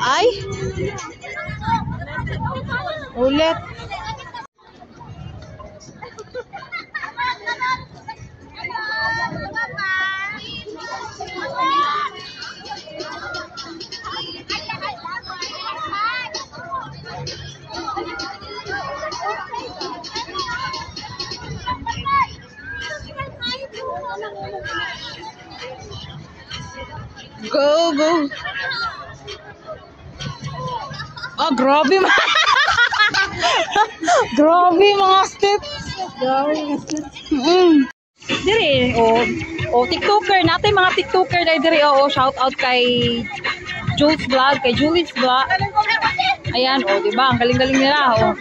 Ay. Ulit. Go, go. Oh, grabe. Grabe mga steps. Grabe mga steps. Dire, oh, TikToker natin, mga TikToker na dire. Oh, shout out kay Jules Vlog, kay Julie's Vlog. Ayan, oh, diba? Ang galing-galing nila, oh.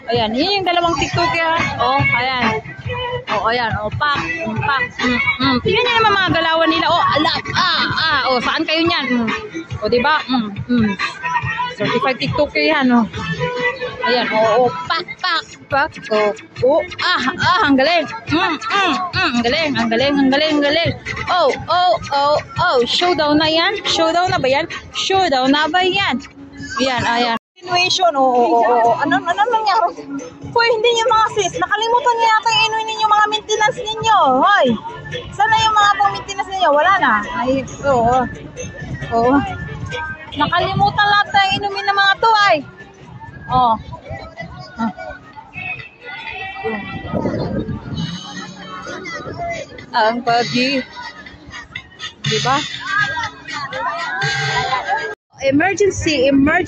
Ayan, yun yung dalawang TikToker. Oh, ayan. Oh, ayan, oh, pak. Tingnan niyo naman mga galawan nila. Oh, alap, oh, saan kayo niyan? Oh, diba? Certified TikToker yan, oh. Ayan, oh, pak. Oh, ang galing. Ang galing. Oh, showdown na yan? Showdown na ba yan? Ayan. Intuition, ano nangyari? Hoy, hindi niyo mga sis, nakalimutan niyo yata yung inuin ninyo mga maintenance ninyo. Hoy, sana yung mga pang-maintenance ninyo? Wala na. Ay, oo. Nakalimutan lahat na inumin ng mga to, ay. Ang pagi. Diba? Emergency. Wala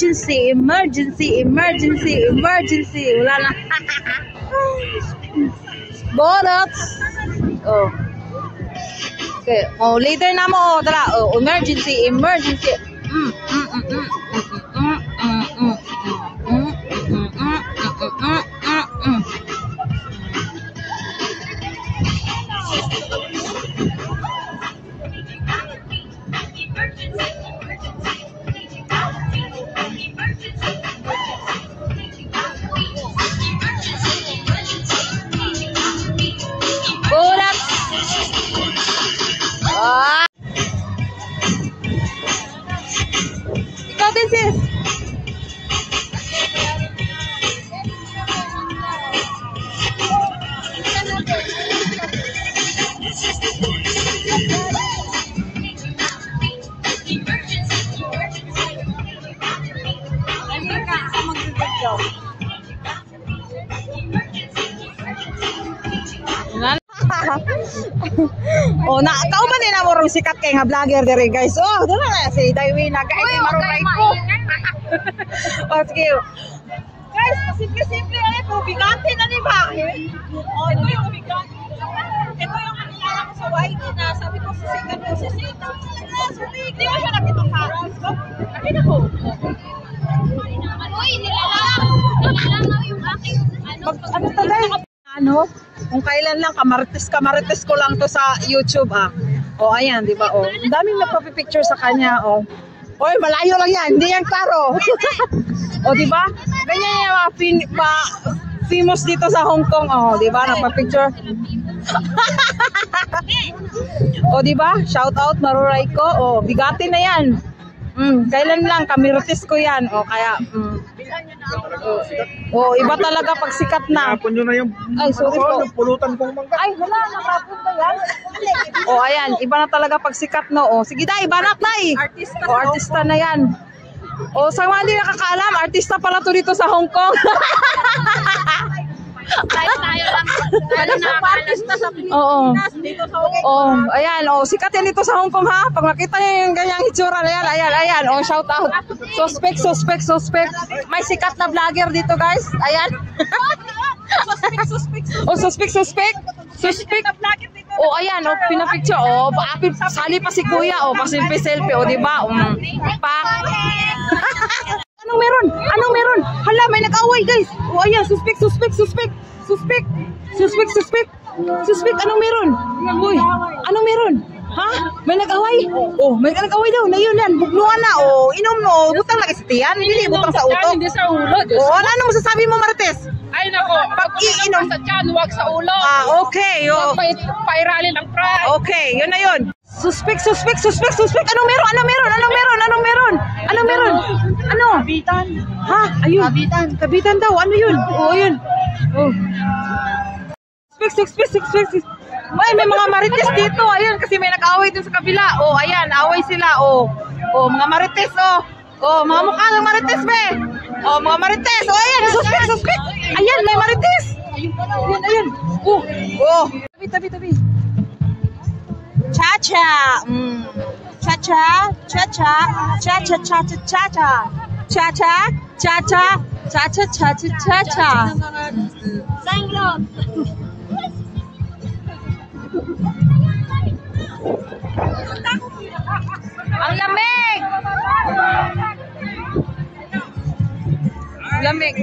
na. Botox. Oh. Okay. Oh, later na mo. Tara. Oh, emergency. Ikaw din, sis. Oh, kauban din na morong sikat kay nga vlogger dire, guys. Oh, doon na si Daywina, guys. Maruray ko. Oh, sige. Guys, simple ito, bigante na ni ba? Oh, ito yung bigante. Ito yung nakilala ko sa YT na sabi ko sisikat ko. Hindi ko siya nakita sa harap. Nakita ko. Uy, nilalang yung aking ano talaga? Ano? Kung kailan lang kamarites ko lang to sa YouTube, ah. Oh, ayan, di ba? Oh, ang daming nagpa-picture sa kanya, oh. Oy, malayo lang yan, hindi yan klaro. Oh, di ba? Ganyan yung mga famous dito sa Hong Kong, oh, di ba? Nagpa-picture. Oh, di ba? Shout out Maruray ko. Oh, bigati na yan. Kailan lang kamirites ko yan. Oh, kaya iba talaga pag sikat na. Napon nyo na yung sorry po. Pulutan kong mangga. Ay, wala, nakapon ba yan? Oh, ayan, iba na talaga pag sikat, no. Oh, sige dai, banak dai. Artista na yan. Oh, sa mga hindi nakakaalam, artista pala to dito sa Hong Kong. Oo. Oh, ayan, sikat yan dito sa Hong Kong, ha. Pag nakita niyo yung ganyang itsura, ayan. Oh, shout out. Suspect. May sikat na vlogger dito, guys. Ayan. Suspect. Oh, ayan, pinapicture. Oh, sali pa si Kuya. Oh, pasilpi-selfie. Oh, di ba? Anong meron? Hala, may nag-away, guys. Oh, ayan, suspect. Anong meron? Uy, anong meron? Ha? May nag-away? Oh, may nag-away daw. Na yun yan, bugnuan na. Oh, inom no. Butang lagi sa tiyan. Hindi butang sa utok. Hindi sa ulo. Oh, ano masasabi mo, Marites? Ay, nako. Pag iinom sa tiyan, huwag sa ulo. Okay. Oh. Pairalin ang pride. Okay, yun na yun. Suspect. Anong meron? Ano? Kabitan. Ha? Ayun. Kabitan. Kabitan daw. Ano yun? Oh, ayun. Oh. Suspect. May mga marites dito. Ayun, kasi may nag-away dun sa kabila. Oh, ayan. Away sila. Oh, mga marites. Oh, mga mukha ng marites, be. Oh, mga marites. Oh, ayan. Suspect. Ayan, may marites. Ayun. Oh. Tabi. Cha-cha. Cha-cha. Sanglot. Ang lamig.